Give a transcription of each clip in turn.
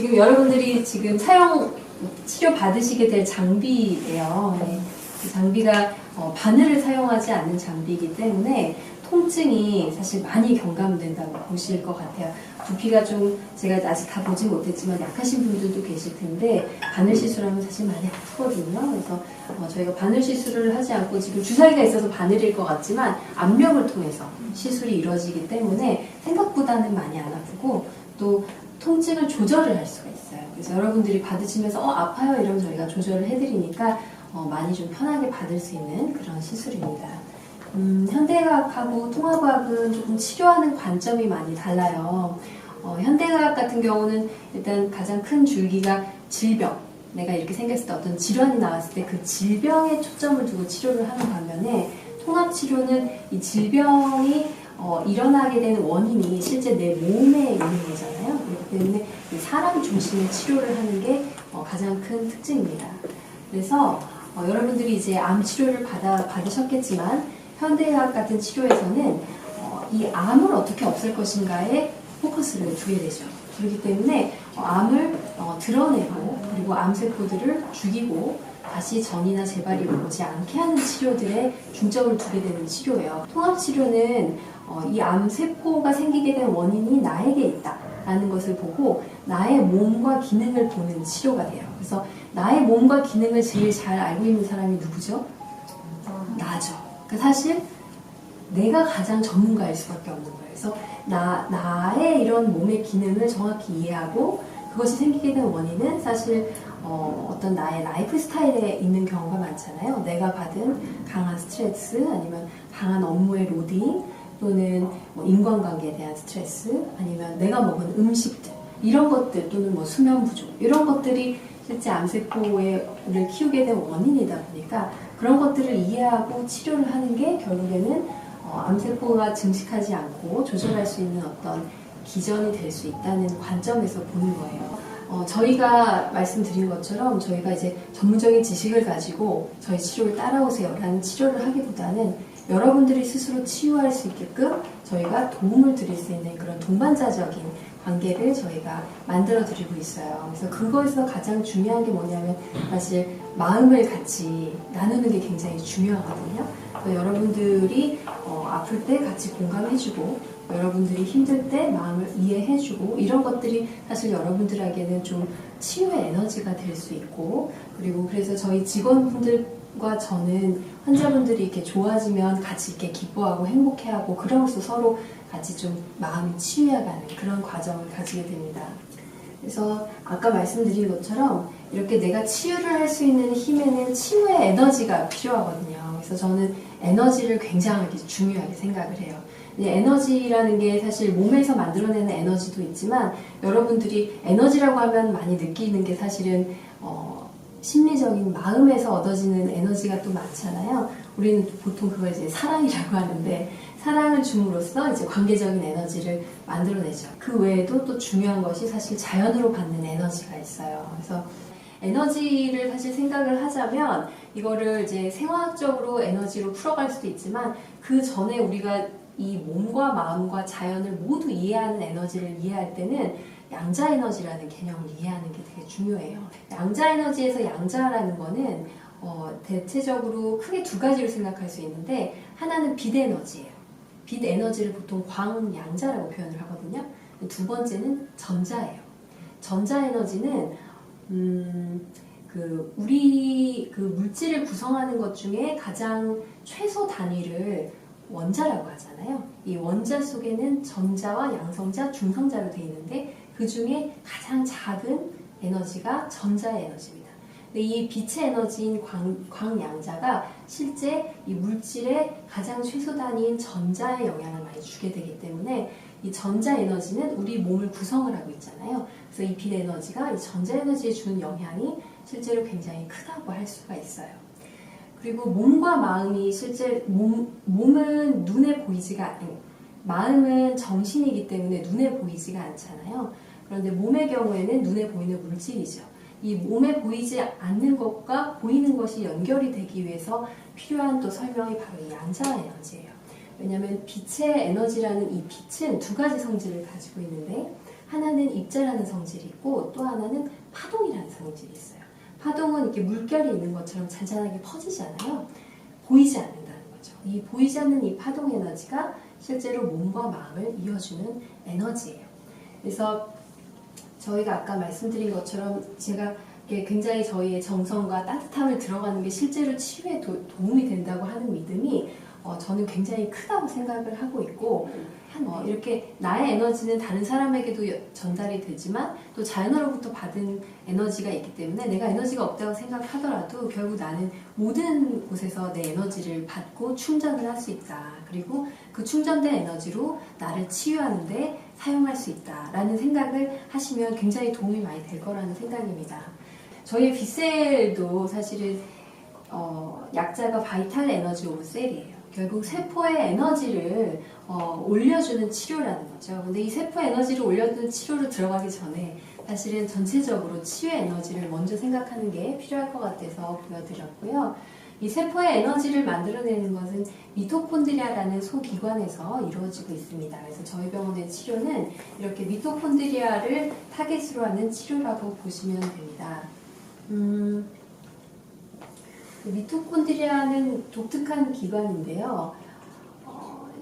지금 여러분들이 지금 치료 받으시게 될 장비예요. 네. 그 장비가 바늘을 사용하지 않는 장비이기 때문에 통증이 사실 많이 경감된다고 보실 것 같아요. 두피가 좀 제가 아직 다 보지 못했지만 약하신 분들도 계실 텐데 바늘 시술하면 사실 많이 아프거든요. 그래서 저희가 바늘 시술을 하지 않고 지금 주사위가 있어서 바늘일 것 같지만 압력을 통해서 시술이 이루어지기 때문에 생각보다는 많이 안 아프고 또 통증을 조절을 할 수가 있어요. 그래서 여러분들이 받으시면서 아파요 이러면 저희가 조절을 해드리니까 많이 좀 편하게 받을 수 있는 그런 시술입니다. 현대의학하고 통합의학은 조금 치료하는 관점이 많이 달라요. 현대의학 같은 경우는 일단 가장 큰 줄기가 질병, 내가 이렇게 생겼을 때 어떤 질환이 나왔을 때 그 질병에 초점을 두고 치료를 하는 반면에 통합치료는 이 질병이 일어나게 되는 원인이 실제 내 몸에 있는 거잖아요. 그렇기 때문에 사람 중심의 치료를 하는 게 가장 큰 특징입니다. 그래서 여러분들이 이제 암 치료를 받으셨겠지만 현대의학 같은 치료에서는 이 암을 어떻게 없앨 것인가에 포커스를 두게 되죠. 그렇기 때문에 암을 드러내고 그리고 암세포들을 죽이고 다시 전이나 재발이 오지 않게 하는 치료들에 중점을 두게 되는 치료예요. 통합치료는 이 암세포가 생기게 된 원인이 나에게 있다라는 것을 보고 나의 몸과 기능을 보는 치료가 돼요. 그래서 나의 몸과 기능을 제일 잘 알고 있는 사람이 누구죠? 나죠. 사실 내가 가장 전문가일 수밖에 없는 거예요. 그래서 나의 이런 몸의 기능을 정확히 이해하고 그것이 생기게 된 원인은 사실 어떤 나의 라이프 스타일에 있는 경우가 많잖아요. 내가 받은 강한 스트레스 아니면 강한 업무의 로딩 또는 인간관계에 대한 스트레스 아니면 내가 먹은 음식들 이런 것들 또는 수면 부족 이런 것들이 실제 암세포를 키우게 된 원인이다 보니까 그런 것들을 이해하고 치료를 하는 게 결국에는 암세포가 증식하지 않고 조절할 수 있는 어떤 기전이 될 수 있다는 관점에서 보는 거예요. 저희가 말씀드린 것처럼 저희가 이제 전문적인 지식을 가지고 저희 치료를 따라오세요라는 치료를 하기보다는 여러분들이 스스로 치유할 수 있게끔 저희가 도움을 드릴 수 있는 그런 동반자적인 관계를 저희가 만들어 드리고 있어요. 그래서 그거에서 가장 중요한 게 뭐냐면 사실 마음을 같이 나누는 게 굉장히 중요하거든요. 그래서 여러분들이 아플 때 같이 공감해주고 여러분들이 힘들 때 마음을 이해해주고 이런 것들이 사실 여러분들에게는 좀 치유의 에너지가 될 수 있고 그리고 그래서 저희 직원분들과 저는 환자분들이 이렇게 좋아지면 같이 이렇게 기뻐하고 행복해하고 그러면서 서로 같이 좀 마음이 치유해가는 그런 과정을 가지게 됩니다. 그래서 아까 말씀드린 것처럼 이렇게 내가 치유를 할 수 있는 힘에는 치유의 에너지가 필요하거든요. 그래서 저는 에너지를 굉장히 중요하게 생각을 해요. 에너지라는 게 사실 몸에서 만들어내는 에너지도 있지만 여러분들이 에너지라고 하면 많이 느끼는 게 사실은 심리적인 마음에서 얻어지는 에너지가 또 많잖아요. 우리는 보통 그걸 이제 사랑이라고 하는데 사랑을 줌으로써 이제 관계적인 에너지를 만들어내죠. 그 외에도 또 중요한 것이 사실 자연으로 받는 에너지가 있어요. 그래서 에너지를 사실 생각을 하자면 이거를 이제 생화학적으로 에너지로 풀어갈 수도 있지만 그 전에 우리가 이 몸과 마음과 자연을 모두 이해하는 에너지를 이해할 때는 양자 에너지라는 개념을 이해하는 게 되게 중요해요. 양자 에너지에서 양자라는 거는 대체적으로 크게 두 가지로 생각할 수 있는데 하나는 빛 에너지예요. 빛 에너지를 보통 광양자라고 표현을 하거든요. 두 번째는 전자예요. 전자 에너지는 우리 물질을 구성하는 것 중에 가장 최소 단위를 원자라고 하잖아요. 이 원자 속에는 전자와 양성자, 중성자로 되어 있는데 그 중에 가장 작은 에너지가 전자의 에너지입니다. 근데 이 빛의 에너지인 광양자가 실제 이 물질의 가장 최소 단위인 전자의 영향을 많이 주게 되기 때문에 이 전자 에너지는 우리 몸을 구성을 하고 있잖아요. 그래서 이 빛 에너지가 이 전자 에너지에 주는 영향이 실제로 굉장히 크다고 할 수가 있어요. 그리고 몸과 마음이 실제 몸은 눈에 보이지가 마음은 정신이기 때문에 눈에 보이지가 않잖아요. 그런데 몸의 경우에는 눈에 보이는 물질이죠. 이 몸에 보이지 않는 것과 보이는 것이 연결이 되기 위해서 필요한 또 설명이 바로 이 양자 에너지예요. 왜냐하면 빛의 에너지라는 이 빛은 두 가지 성질을 가지고 있는데 하나는 입자라는 성질이 있고 또 하나는 파동이라는 성질이 있어요. 파동은 이렇게 물결이 있는 것처럼 잔잔하게 퍼지잖아요. 보이지 않는다는 거죠. 이 보이지 않는 이 파동 에너지가 실제로 몸과 마음을 이어주는 에너지예요. 그래서 저희가 아까 말씀드린 것처럼 제가 굉장히 저희의 정성과 따뜻함을 들어가는 게 실제로 치유에 도움이 된다고 하는 믿음이 저는 굉장히 크다고 생각을 하고 있고 이렇게 나의 에너지는 다른 사람에게도 전달이 되지만 또 자연으로부터 받은 에너지가 있기 때문에 내가 에너지가 없다고 생각하더라도 결국 나는 모든 곳에서 내 에너지를 받고 충전을 할 수 있다. 그리고 그 충전된 에너지로 나를 치유하는데 사용할 수 있다라는 생각을 하시면 굉장히 도움이 많이 될 거라는 생각입니다. 저희의 비셀도 사실은 약자가 바이탈 에너지 오브 셀이에요. 결국 세포의 에너지를 올려주는 치료라는 거죠. 근데 이 세포 에너지를 올려주는 치료로 들어가기 전에 사실은 전체적으로 치유의 에너지를 먼저 생각하는 게 필요할 것 같아서 보여드렸고요. 이 세포의 에너지를 만들어내는 것은 미토콘드리아라는 소기관에서 이루어지고 있습니다. 그래서 저희 병원의 치료는 이렇게 미토콘드리아를 타겟으로 하는 치료라고 보시면 됩니다. 미토콘드리아는 독특한 기관인데요.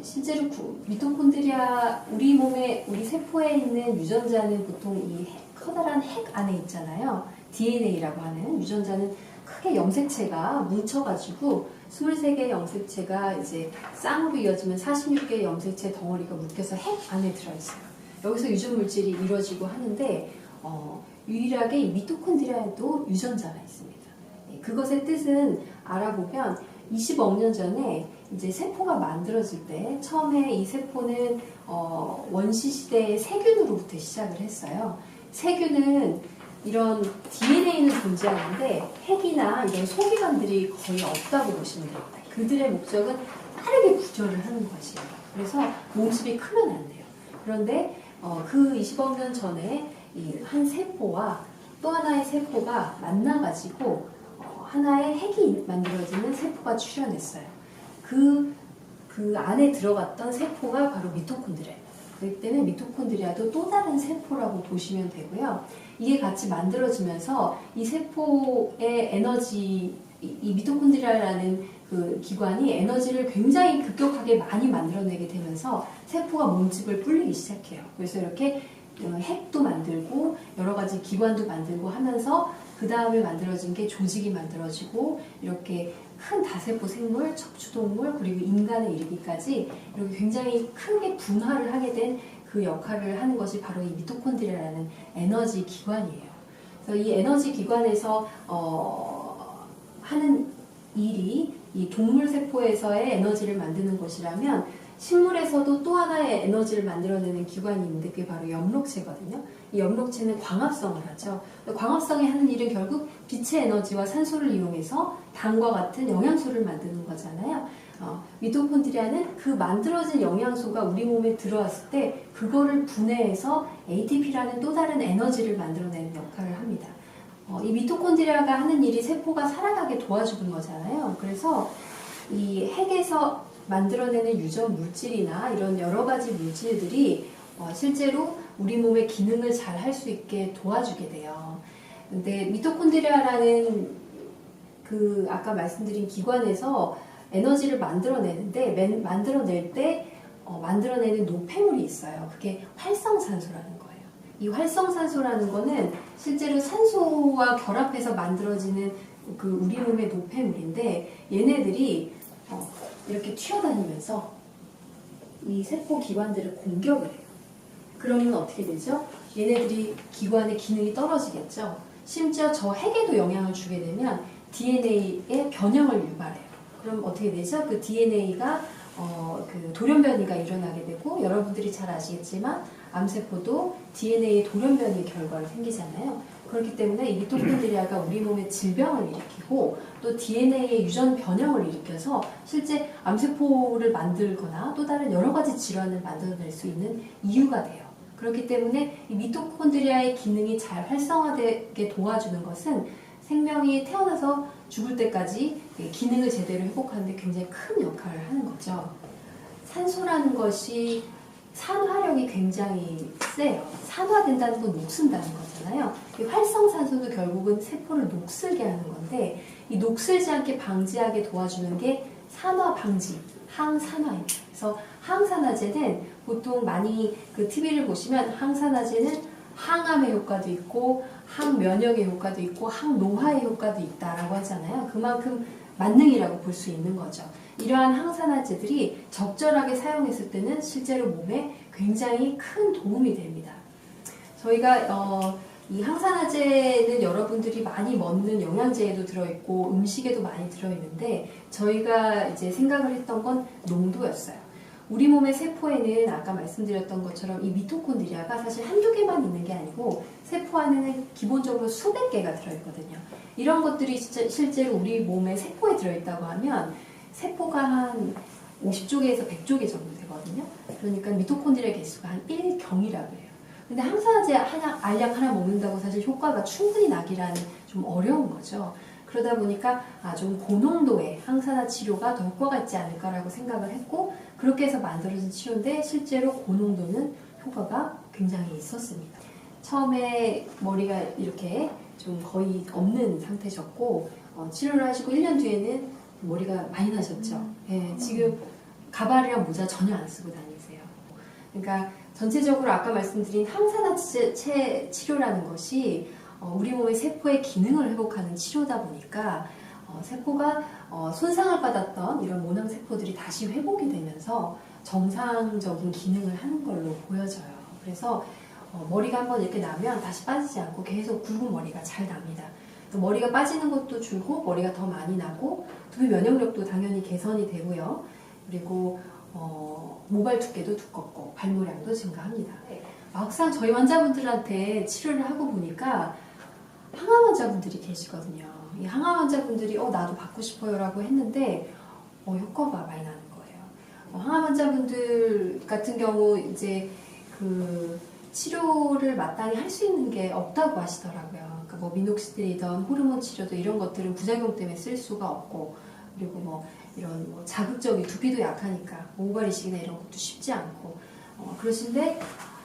실제로 미토콘드리아 우리 몸에 우리 세포에 있는 유전자는 보통 이 커다란 핵 안에 있잖아요. DNA라고 하는 유전자는 크게 염색체가 뭉쳐가지고 23개의 염색체가 이제 쌍으로 이어지면 46개의 염색체 덩어리가 묶여서 핵 안에 들어있어요. 여기서 유전 물질이 이루어지고 하는데 유일하게 이 미토콘드리아에도 유전자가 있습니다. 그것의 뜻은 알아보면 20억 년 전에 이제 세포가 만들어질 때 처음에 이 세포는 원시 시대의 세균으로부터 시작을 했어요. 세균은 이런 DNA는 존재하는데 핵이나 이런 소기관들이 거의 없다고 보시면 됩니다. 그들의 목적은 빠르게 구조를 하는 것이에요. 그래서 몸집이 크면 안 돼요. 그런데 그 20억 년 전에 이 한 세포와 또 하나의 세포가 만나가지고 하나의 핵이 만들어지는 세포가 출현했어요. 그 안에 들어갔던 세포가 바로 미토콘드리아예요. 그렇기 때문에 미토콘드리아도 또 다른 세포라고 보시면 되고요. 이게 같이 만들어지면서 이 세포의 에너지, 이 미토콘드리아라는 그 기관이 에너지를 굉장히 급격하게 많이 만들어내게 되면서 세포가 몸집을 불리기 시작해요. 그래서 이렇게 핵도 만들고 여러 가지 기관도 만들고 하면서 그 다음에 만들어진 게 조직이 만들어지고 이렇게 큰 다세포 생물, 척추동물 그리고 인간에 이르기까지 이렇게 굉장히 크게 분화를 하게 된 그 역할을 하는 것이 바로 이 미토콘드리아라는 에너지 기관이에요. 그래서 이 에너지 기관에서 하는 일이 이 동물 세포에서의 에너지를 만드는 것이라면 식물에서도 또 하나의 에너지를 만들어내는 기관이 있는데 그게 바로 엽록체거든요. 이 엽록체는 광합성을 하죠. 광합성이 하는 일은 결국 빛의 에너지와 산소를 이용해서 당과 같은 영양소를 만드는 거잖아요. 미토콘드리아는 그 만들어진 영양소가 우리 몸에 들어왔을 때 그거를 분해해서 ATP라는 또 다른 에너지를 만들어내는 역할을 합니다. 이 미토콘드리아가 하는 일이 세포가 살아가게 도와주는 거잖아요. 그래서 이 핵에서 만들어내는 유전 물질이나 이런 여러 가지 물질들이 실제로 우리 몸의 기능을 잘 할 수 있게 도와주게 돼요. 근데 미토콘드리아라는 그 아까 말씀드린 기관에서 에너지를 만들어내는데 만들어낼 때 만들어내는 노폐물이 있어요. 그게 활성산소라는 거예요. 이 활성산소라는 거는 실제로 산소와 결합해서 만들어지는 그 우리 몸의 노폐물인데 얘네들이 이렇게 튀어다니면서 이 세포 기관들을 공격을 해요. 그러면 어떻게 되죠? 얘네들이 기관의 기능이 떨어지겠죠. 심지어 저 핵에도 영향을 주게 되면 DNA의 변형을 유발해요. 그럼 어떻게 되죠? 그 DNA가 그 돌연변이가 일어나게 되고 여러분들이 잘 아시겠지만 암세포도 DNA 돌연변이 결과로 생기잖아요. 그렇기 때문에 이 미토콘드리아가 우리 몸에 질병을 일으키고 또 DNA의 유전 변형을 일으켜서 실제 암세포를 만들거나 또 다른 여러 가지 질환을 만들어낼 수 있는 이유가 돼요. 그렇기 때문에 이 미토콘드리아의 기능이 잘 활성화되게 도와주는 것은 생명이 태어나서 죽을 때까지 기능을 제대로 회복하는 데 굉장히 큰 역할을 하는 거죠. 산소라는 것이 산화력이 굉장히 세요. 산화된다는 건 녹슨다는 거잖아요. 이 활성산소도 결국은 세포를 녹슬게 하는 건데 이 녹슬지 않게 방지하게 도와주는 게 산화 방지, 항산화입니다. 그래서 항산화제는 보통 많이 그 TV를 보시면 항산화제는 항암의 효과도 있고 항면역의 효과도 있고 항노화의 효과도 있다라고 하잖아요. 그만큼 만능이라고 볼 수 있는 거죠. 이러한 항산화제들이 적절하게 사용했을 때는 실제로 몸에 굉장히 큰 도움이 됩니다. 저희가 이 항산화제는 여러분들이 많이 먹는 영양제에도 들어있고 음식에도 많이 들어있는데 저희가 이제 생각을 했던 건 농도였어요. 우리 몸의 세포에는 아까 말씀드렸던 것처럼 이 미토콘드리아가 사실 한두 개만 있는 게 아니고 세포 안에는 기본적으로 수백 개가 들어있거든요. 이런 것들이 실제로 우리 몸의 세포에 들어있다고 하면 세포가 한 50조개에서 100조개 정도 되거든요. 그러니까 미토콘드리아 개수가 한 1경이라고 해요. 근데 항산화제 알약 하나 먹는다고 사실 효과가 충분히 나기란 좀 어려운 거죠. 그러다 보니까 좀 고농도의 항산화 치료가 더 효과가 있지 않을까라고 생각을 했고 그렇게 해서 만들어진 치료인데 실제로 고농도는 효과가 굉장히 있었습니다. 처음에 머리가 이렇게 좀 거의 없는 상태셨고 치료를 하시고 1년 뒤에는 머리가 많이 나셨죠. 예, 지금 가발이랑 모자 전혀 안 쓰고 다니세요. 그러니까 전체적으로 아까 말씀드린 항산화제 치료라는 것이 우리 몸의 세포의 기능을 회복하는 치료다 보니까 세포가 손상을 받았던 이런 모낭세포들이 다시 회복이 되면서 정상적인 기능을 하는 걸로 보여져요. 그래서 머리가 한번 이렇게 나면 다시 빠지지 않고 계속 굵은 머리가 잘 납니다. 머리가 빠지는 것도 줄고 머리가 더 많이 나고 두피 면역력도 당연히 개선이 되고요. 그리고 모발 두께도 두껍고 발모량도 증가합니다. 막상 저희 환자분들한테 치료를 하고 보니까 항암 환자분들이 계시거든요. 이 항암 환자분들이 나도 받고 싶어요 라고 했는데 효과가 많이 나는 거예요. 항암 환자분들 같은 경우 이제 그 치료를 마땅히 할 수 있는 게 없다고 하시더라고요. 그러니까 뭐 미녹시딜이든 호르몬 치료도 이런 것들은 부작용 때문에 쓸 수가 없고 그리고 뭐 이런 뭐 자극적인 두피도 약하니까 모발 이식이나 이런 것도 쉽지 않고 그러신데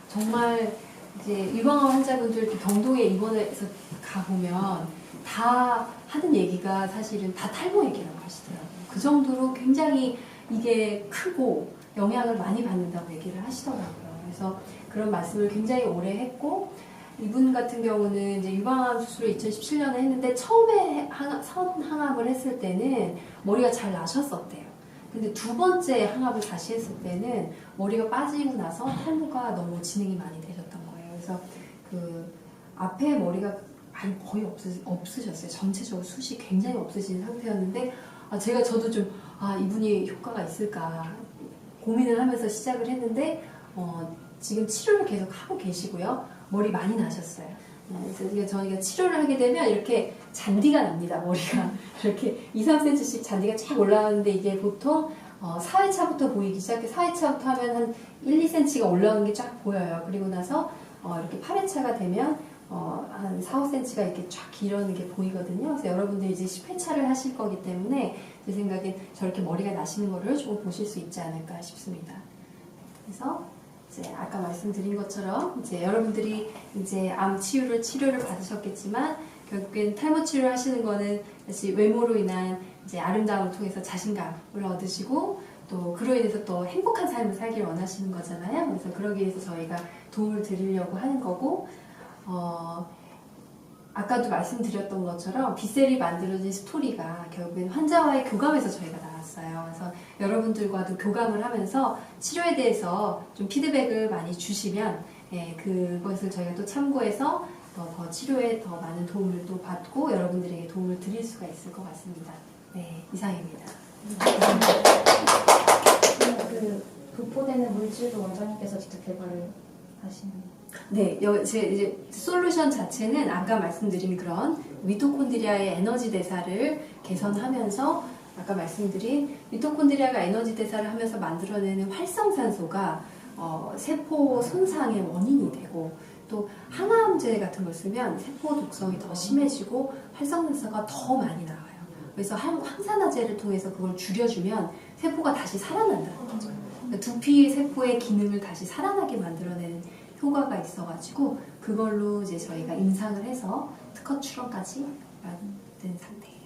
정말 이제 유방암 환자분들 병동에 입원해서 가보면 다 하는 얘기가 사실은 다 탈모 얘기라고 하시더라고요. 그 정도로 굉장히 이게 크고 영향을 많이 받는다고 얘기를 하시더라고요. 그래서 그런 말씀을 굉장히 오래 했고 이분 같은 경우는 이제 유방암 수술을 2017년에 했는데 처음에 항암을 했을 때는 머리가 잘 나셨었대요. 근데 두 번째 항암을 다시 했을 때는 머리가 빠지고 나서 탈모가 너무 진행이 많이 되셨던 거예요. 그래서 그 앞에 머리가 거의 없으셨어요. 전체적으로 숱이 굉장히 없으신 상태였는데 저도 좀 이분이 효과가 있을까 고민을 하면서 시작을 했는데 지금 치료를 계속 하고 계시고요. 머리 많이 나셨어요. 그래서 저희가 치료를 하게 되면 이렇게 잔디가 납니다. 머리가 이렇게 2-3cm씩 잔디가 쫙 올라가는데 이게 보통 4회차부터 보이기 시작해 4회차부터 하면 한 1-2cm가 올라오는 게 쫙 보여요. 그리고 나서 이렇게 8회차가 되면 한 4-5cm가 이렇게 쫙 길어는 게 보이거든요. 그래서 여러분들이 이제 10회차를 하실 거기 때문에 제 생각엔 저렇게 머리가 나시는 거를 조금 보실 수 있지 않을까 싶습니다. 그래서 이제 아까 말씀드린 것처럼 이제 여러분들이 이제 암 치료를 받으셨겠지만 결국엔 탈모 치료를 하시는 거는 사실 외모로 인한 이제 아름다움을 통해서 자신감을 얻으시고 또 그로 인해서 또 행복한 삶을 살기를 원하시는 거잖아요. 그래서 그러기 위해서 저희가 도움을 드리려고 하는 거고 아까도 말씀드렸던 것처럼 빗셀이 만들어진 스토리가 결국엔 환자와의 교감에서 저희가 나왔어요. 그래서 여러분들과도 교감을 하면서 치료에 대해서 좀 피드백을 많이 주시면 그것을 저희가 또 참고해서 더 치료에 더 많은 도움을 또 받고 여러분들에게 도움을 드릴 수가 있을 것 같습니다. 네, 이상입니다. 그 분포되는 물질도 원장님께서 직접 개발을 하시는. 네, 이제 솔루션 자체는 아까 말씀드린 그런 미토콘드리아의 에너지 대사를 개선하면서 아까 말씀드린 미토콘드리아가 에너지 대사를 하면서 만들어내는 활성산소가 세포 손상의 원인이 되고 또 항암제 같은 걸 쓰면 세포 독성이 더 심해지고 활성산소가 더 많이 나와요. 그래서 항산화제를 통해서 그걸 줄여주면 세포가 다시 살아난다는 거죠. 두피 세포의 기능을 다시 살아나게 만들어내는 효과가 있어가지고 그걸로 이제 저희가 임상을 해서 특허 출원까지 만든 상태예요.